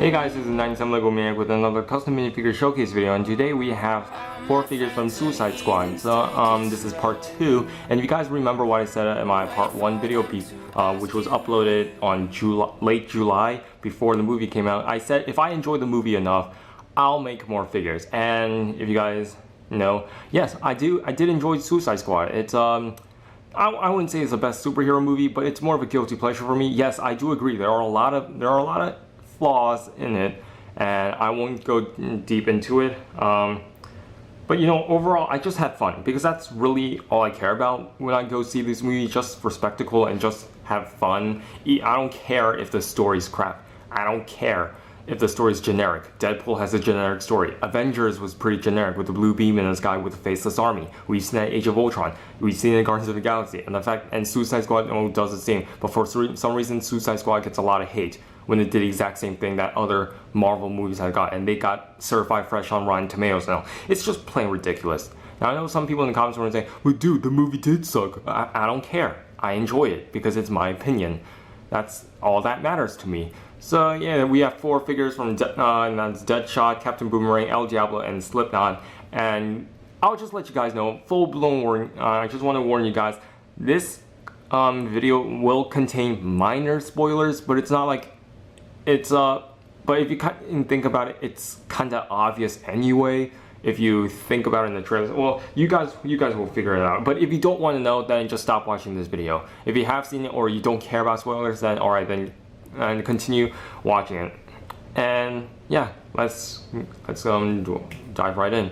Hey guys, this is 97 Lego Maniac with another custom minifigure showcase video, and today we have 4 figures from Suicide Squad. So this is part 2, and if you guys remember what I said in my part 1 video, which was uploaded on late July before the movie came out, I said if I enjoy the movie enough, I'll make more figures. And if you guys know, yes, I did enjoy Suicide Squad. It's I wouldn't say it's the best superhero movie, but it's more of a guilty pleasure for me. Yes, I do agree. There are a lot of flaws in it, and I won't go deep into it. But you know, overall, I just had fun because that's really all I care about when I go see this movie, just for spectacle and just have fun. I don't care if the story's crap. I don't care if the story's generic. Deadpool has a generic story. Avengers was pretty generic with the blue beam and this guy with a faceless army. We've seen that Age of Ultron. We've seen it in Guardians of the Galaxy. And Suicide Squad does the same. But for some reason, Suicide Squad gets a lot of hate when it did the exact same thing that other Marvel movies had got. And they got certified fresh on Rotten Tomatoes now. It's just plain ridiculous. Now I know some people in the comments were saying, well dude, the movie did suck. I don't care. I enjoy it because it's my opinion. That's all that matters to me. So yeah, we have 4 figures from and that's Deadshot, Captain Boomerang, El Diablo, and Slipknot. And I'll just let you guys know, full-blown warning. I just want to warn you guys, this video will contain minor spoilers, but it's not like it's but if you think about it, it's kind of obvious anyway. If you think about it in the trailers, well, you guys will figure it out. But if you don't want to know, then just stop watching this video. If you have seen it or you don't care about spoilers, then alright, then and continue watching it. And yeah, let's dive right in.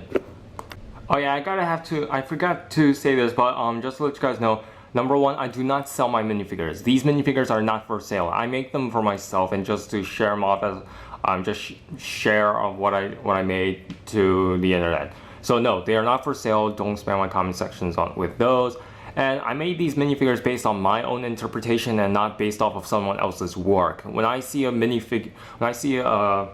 Oh yeah, I forgot to say this, but just to let you guys know, number 1, I do not sell my minifigures. These minifigures are not for sale. I make them for myself and just to share them off as just share of what I made to the internet. So no, they are not for sale. Don't spam my comment sections with those. And I made these minifigures based on my own interpretation and not based off of someone else's work. When I see a minifigure, when I see a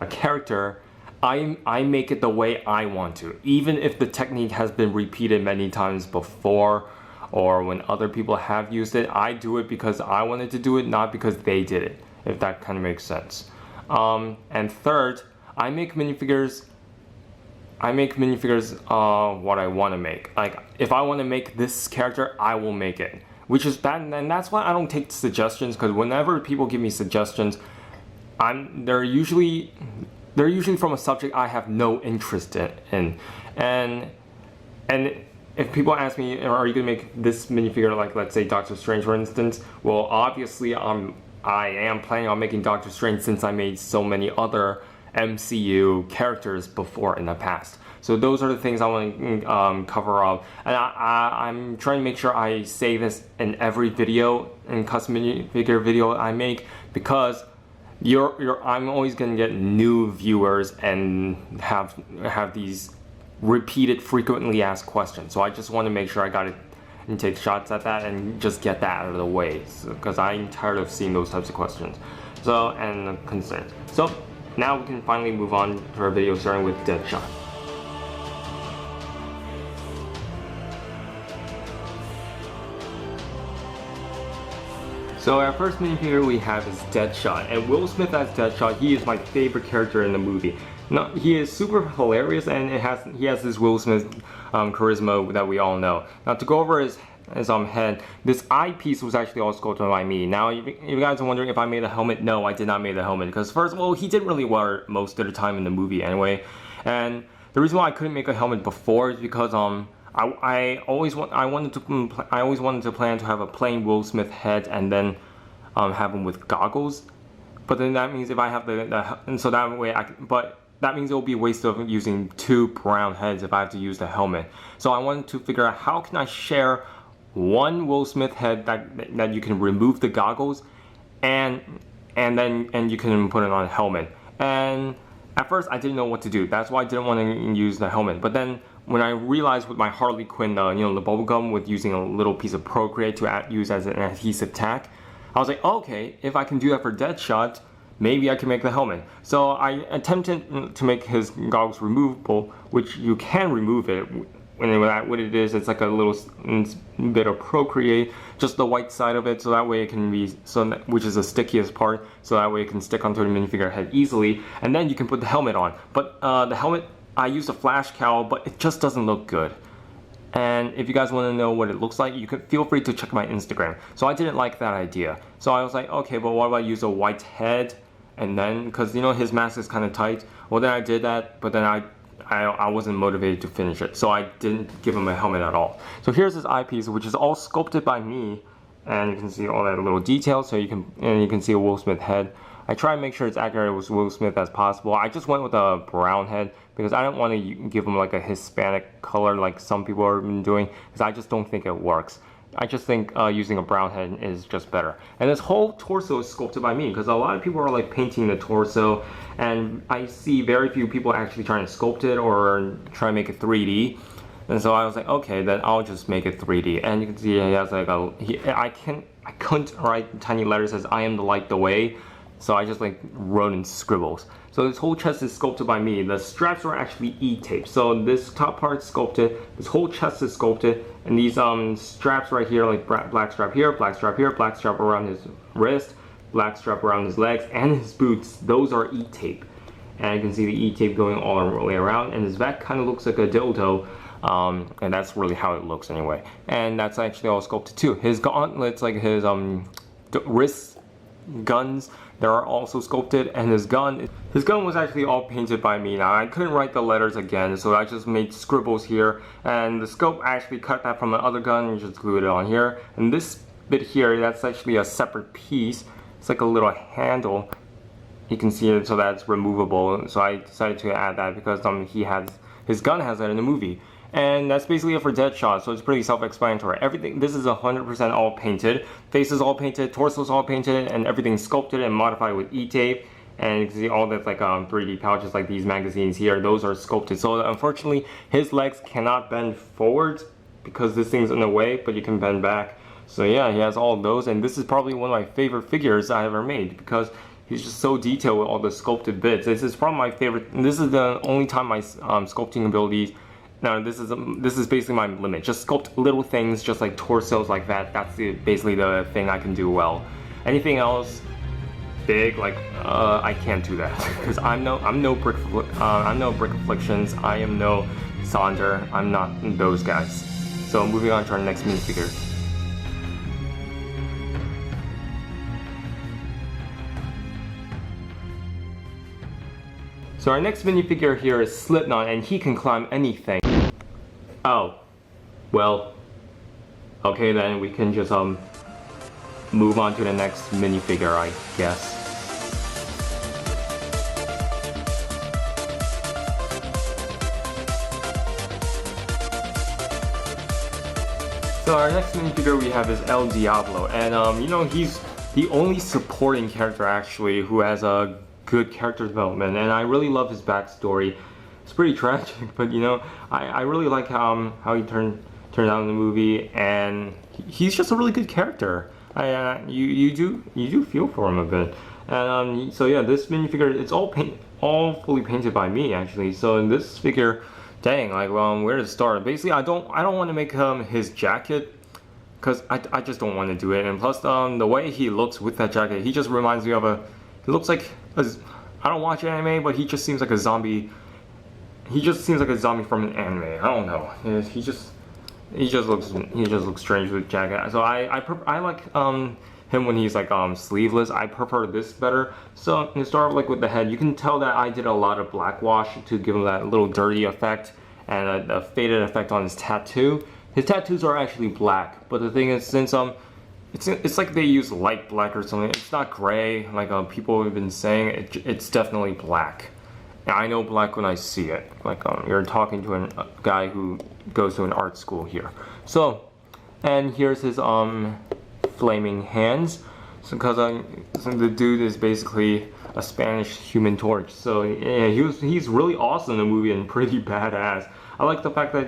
character, I make it the way I want to. Even if the technique has been repeated many times before, or when other people have used it, I do it because I wanted to do it, not because they did it, if that kind of makes sense. And third, I make minifigures what I want to make. Like, if I want to make this character, I will make it. Which is bad, and that's why I don't take suggestions, because whenever people give me suggestions, they're usually from a subject I have no interest in. And if people ask me, are you gonna make this minifigure like, let's say, Doctor Strange, for instance? Well, obviously I am planning on making Doctor Strange since I made so many other MCU characters before in the past. So those are the things I want to cover up, and I'm trying to make sure I say this in every video and custom minifigure video I make, because I'm always going to get new viewers and have these repeated, frequently asked questions. So I just want to make sure I got it and take shots at that and just get that out of the way, because I'm tired of seeing those types of questions and concerns. So now we can finally move on to our video, starting with Deadshot. So our first minifigure we have is Deadshot, and Will Smith as Deadshot. He is my favorite character in the movie. No, he is super hilarious, and he has this Will Smith charisma that we all know. Now, to go over his head, this eyepiece was actually all sculpted by me. Now, if you guys are wondering if I made a helmet, no, I did not make the helmet, because first of all, he didn't really wear it most of the time in the movie anyway. And the reason why I couldn't make a helmet before is because I always wanted to plan to have a plain Will Smith head and then have him with goggles. But then that means if I have and so that way but that means it will be a waste of using 2 brown heads if I have to use the helmet. So I wanted to figure out how can I share one Will Smith head that you can remove the goggles and you can put it on a helmet. And at first I didn't know what to do. That's why I didn't want to use the helmet. But then when I realized with my Harley Quinn, the bubble gum with using a little piece of Procreate to use as an adhesive tack, I was like, okay, if I can do that for Deadshot, maybe I can make the helmet. So I attempted to make his goggles removable, which you can remove it what it is, it's like a little bit of Procreate, just the white side of it, so that way it can be, which is the stickiest part, so that way it can stick onto the minifigure head easily, and then you can put the helmet on. But the helmet, I used a flash cowl, but it just doesn't look good. And if you guys want to know what it looks like, you can feel free to check my Instagram. So I didn't like that idea. So I was like, okay, but what about use a white head? And then, because you know his mask is kind of tight. Well, then I did that, but then I wasn't motivated to finish it. So I didn't give him a helmet at all. So here's his eyepiece, which is all sculpted by me. And you can see all that little detail. So you can see a Will Smith head. I try to make sure it's accurate with Will Smith as possible. I just went with a brown head because I don't want to give him like a Hispanic color like some people have been doing, because I just don't think it works. I just think using a brown head is just better. And this whole torso is sculpted by me, because a lot of people are like painting the torso, and I see very few people actually trying to sculpt it or try to make it 3D. And so I was like, okay, then I'll just make it 3D. And you can see he has like I couldn't write tiny letters as "I am the light, the way." So I just like wrote in scribbles. So this whole chest is sculpted by me. The straps are actually E-tape. So this top part is sculpted, this whole chest is sculpted, and these straps right here, like black strap here, black strap here, black strap around his wrist, black strap around his legs, and his boots, those are E-tape. And you can see the E-tape going all the way around, and his back kind of looks like a dildo. And that's really how it looks anyway. And that's actually all sculpted too. His gauntlets, like his wrist guns, they are also sculpted, and his gun was actually all painted by me. Now I couldn't write the letters again, so I just made scribbles here, and the scope actually cut that from the other gun and just glued it on here. And this bit here, that's actually a separate piece. It's like a little handle. You can see it so that's removable. So I decided to add that because his gun has that in the movie. And that's basically it for Deadshot, so it's pretty self-explanatory. Everything, this is 100% all painted. Face is all painted, torso is all painted, and everything's sculpted and modified with E-tape. And you can see all that's like 3D pouches, like these magazines here, those are sculpted. So unfortunately, his legs cannot bend forward because this thing's in the way, but you can bend back. So yeah, he has all of those, and this is probably one of my favorite figures I ever made because he's just so detailed with all the sculpted bits. This is probably my favorite. This is the only time my sculpting abilities. Now this is basically my limit. Just sculpt little things, just like torsos like that. That's basically the thing I can do well. Anything else big, like I can't do that because I'm no brick afflictions. I am no Sonder. I'm not those guys. So moving on to our next minifigure. So our next minifigure here is Slipknot, and he can climb anything. Oh, well, okay then, we can just move on to the next minifigure, I guess. So our next minifigure we have is El Diablo, and you know, he's the only supporting character actually who has a good character development, and I really love his backstory. It's pretty tragic, but you know, I really like how he turned out in the movie, and he's just a really good character. You do feel for him a bit, and so yeah, this minifigure, it's all fully painted by me actually. So in this figure, dang, like where to start? Basically, I don't want to make his jacket, because I just don't want to do it, and plus the way he looks with that jacket, he just reminds me of he looks like I don't watch anime, but he just seems like a zombie. He just seems like a zombie from an anime. I don't know. He just looks strange with jacket. So I like him when he's like sleeveless. I prefer this better. So to start like with the head, you can tell that I did a lot of black wash to give him that little dirty effect and a faded effect on his tattoo. His tattoos are actually black, but the thing is, since it's like they use light black or something. It's not gray like people have been saying. It's definitely black. And I know black when I see it. Like you're talking to a guy who goes to an art school here. So, and here's his flaming hands. So because the dude is basically a Spanish Human Torch. So yeah, he's really awesome in the movie and pretty badass. I like the fact that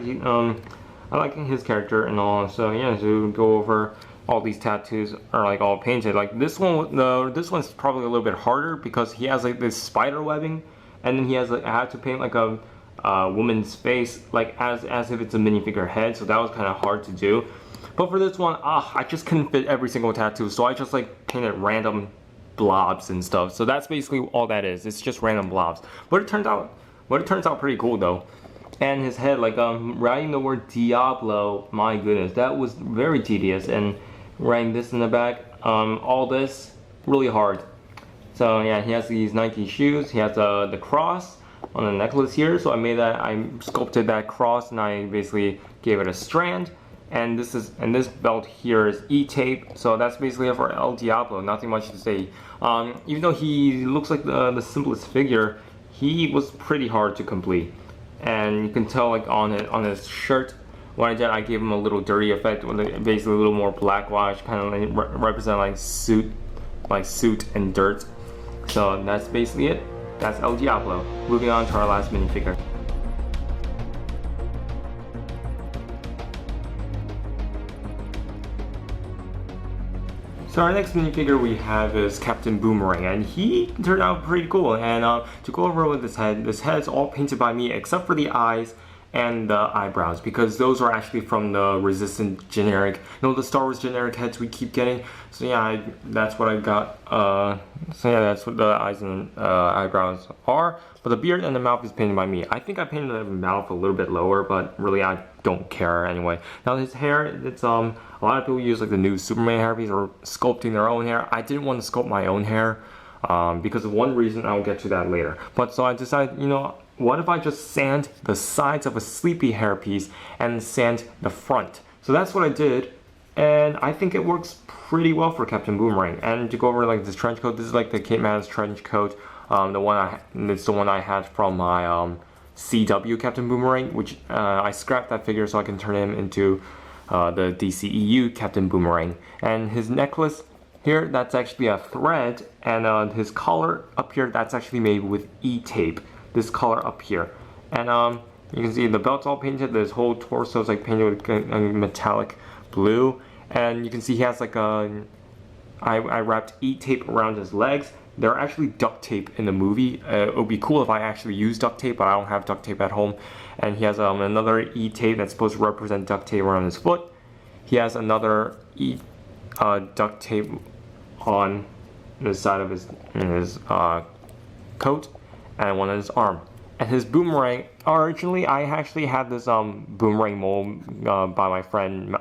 I like his character and all. So yeah, to go over. All these tattoos are like all painted. Like this one's probably a little bit harder because he has like this spider webbing, and then he has like, I had to paint like a woman's face, like as if it's a minifigure head. So that was kind of hard to do. But for this one, I just couldn't fit every single tattoo, so I just like painted random blobs and stuff. So that's basically all that is. It's just random blobs. But it turns out pretty cool though. And his head, like writing the word Diablo, my goodness, that was very tedious. And writing this in the back, all this really hard. So yeah, he has these Nike shoes. He has the cross on the necklace here. So I sculpted that cross, and I basically gave it a strand. And this belt here is E-tape, so that's basically it for El Diablo. Nothing much to say. Even though he looks like the simplest figure, he was pretty hard to complete. And you can tell like on his shirt, what I did, I gave him a little dirty effect, with basically a little more black wash, kind of like represent like soot and dirt. So that's basically it. That's El Diablo. Moving on to our last minifigure. So our next minifigure we have is Captain Boomerang, and he turned out pretty cool. And to go over with this head is all painted by me except for the eyes and the eyebrows, because those are actually from the Resistance generic, the Star Wars generic heads we keep getting. So yeah, that's what I got. So yeah, that's what the eyes and eyebrows are. But the beard and the mouth is painted by me. I think I painted the mouth a little bit lower, but really I don't care anyway. Now his hair, it's a lot of people use like the new Superman hairpiece or sculpting their own hair. I didn't want to sculpt my own hair because of one reason. I'll get to that later. But so I decided, what if I just sand the sides of a Sleepy hairpiece and sand the front? So that's what I did, and I think it works pretty well for Captain Boomerang. And to go over like this trench coat, this is like the Kate Mann's trench coat. It's the one I had from my CW Captain Boomerang, which I scrapped that figure so I can turn him into the DCEU Captain Boomerang. And his necklace here, that's actually a thread, and his collar up here, that's actually made with E-tape. This color up here, and you can see the belt's all painted. This whole torso is like painted with metallic blue, and you can see he has like I wrapped E-tape around his legs. They're actually duct tape in the movie. It would be cool if I actually used duct tape, but I don't have duct tape at home. And he has another E-tape that's supposed to represent duct tape around his foot. He has another duct tape on the side of his coat, and one on his arm. And his boomerang, originally I actually had this boomerang mold by my friend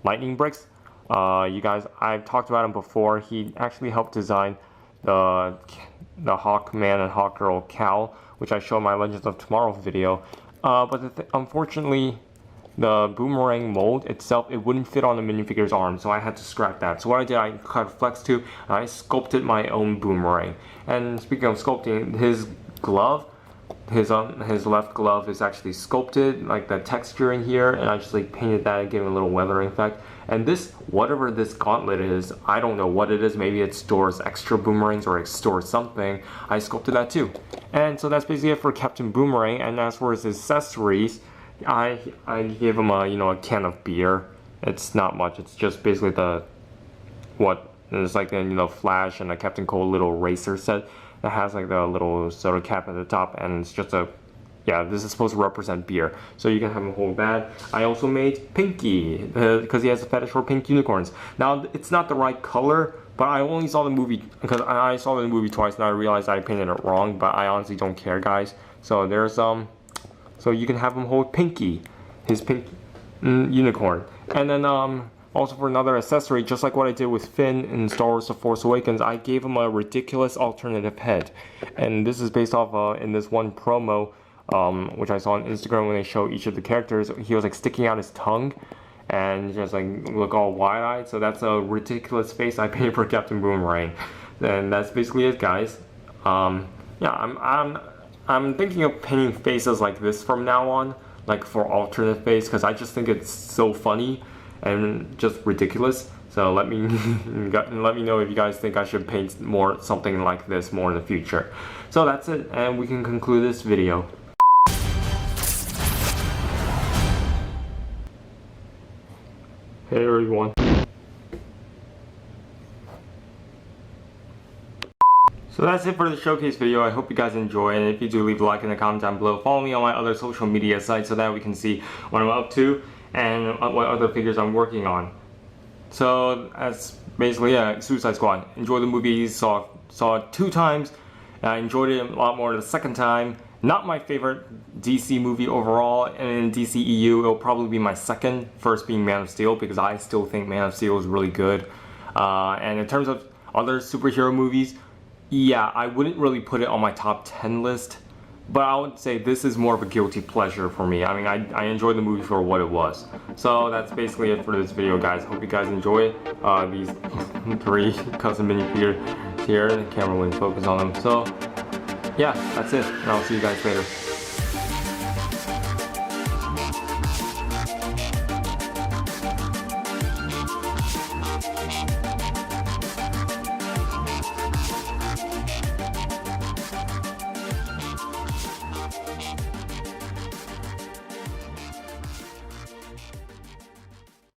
Lightning Bricks. You guys, I've talked about him before. He actually helped design the Hawkman and Hawkgirl cowl, which I showed in my Legends of Tomorrow video. But unfortunately, the boomerang mold itself, it wouldn't fit on the minifigure's arm, so I had to scrap that. So what I did, I cut a flex tube, and I sculpted my own boomerang. And speaking of sculpting, his glove, his left glove is actually sculpted, like the texture in here, and I just like painted that and gave it a little weathering effect. And this, whatever this gauntlet is, I don't know what it is. Maybe it stores extra boomerangs or it stores something. I sculpted that too. And so that's basically it for Captain Boomerang. And as for his accessories, I gave him a can of beer. It's not much. It's just basically it's like the Flash and a Captain Cold little racer set that has like the little soda cap at the top, and it's just this is supposed to represent beer. So you can have him hold that. I also made Pinky because he has a fetish for pink unicorns. Now it's not the right color, but I only saw the movie because I saw the movie twice and I realized I painted it wrong. But I honestly don't care, guys. So there's so you can have him hold Pinky, his pink unicorn. And then also for another accessory, just like what I did with Finn in Star Wars The Force Awakens, I gave him a ridiculous alternative head. And this is based off in this one promo, which I saw on Instagram when they show each of the characters. He was like sticking out his tongue and just like look all wide-eyed. So that's a ridiculous face I painted for Captain Boomerang. And that's basically it, guys. I'm thinking of painting faces like this from now on, like for alternate face, because I just think it's so funny and just ridiculous. So let me know if you guys think I should paint something like this more in the future. So that's it, and we can conclude this video. Hey everyone. So that's it for the showcase video. I hope you guys enjoy, and if you do, leave a like in the comment down below. Follow me on my other social media sites so that we can see what I'm up to and what other figures I'm working on. So that's basically Suicide Squad. Enjoyed the movie, saw it 2 times. I enjoyed it a lot more the second time. Not my favorite DC movie overall, and in DCEU it'll probably be my second, first being Man of Steel, because I still think Man of Steel is really good. And in terms of other superhero movies, yeah, I wouldn't really put it on my top 10 list, but I would say this is more of a guilty pleasure for me. I mean, I enjoyed the movie for what it was. So that's basically it for this video, guys. Hope you guys enjoy it. These 3 custom minifigures here, the camera wouldn't focus on them. So yeah, that's it, and I'll see you guys later.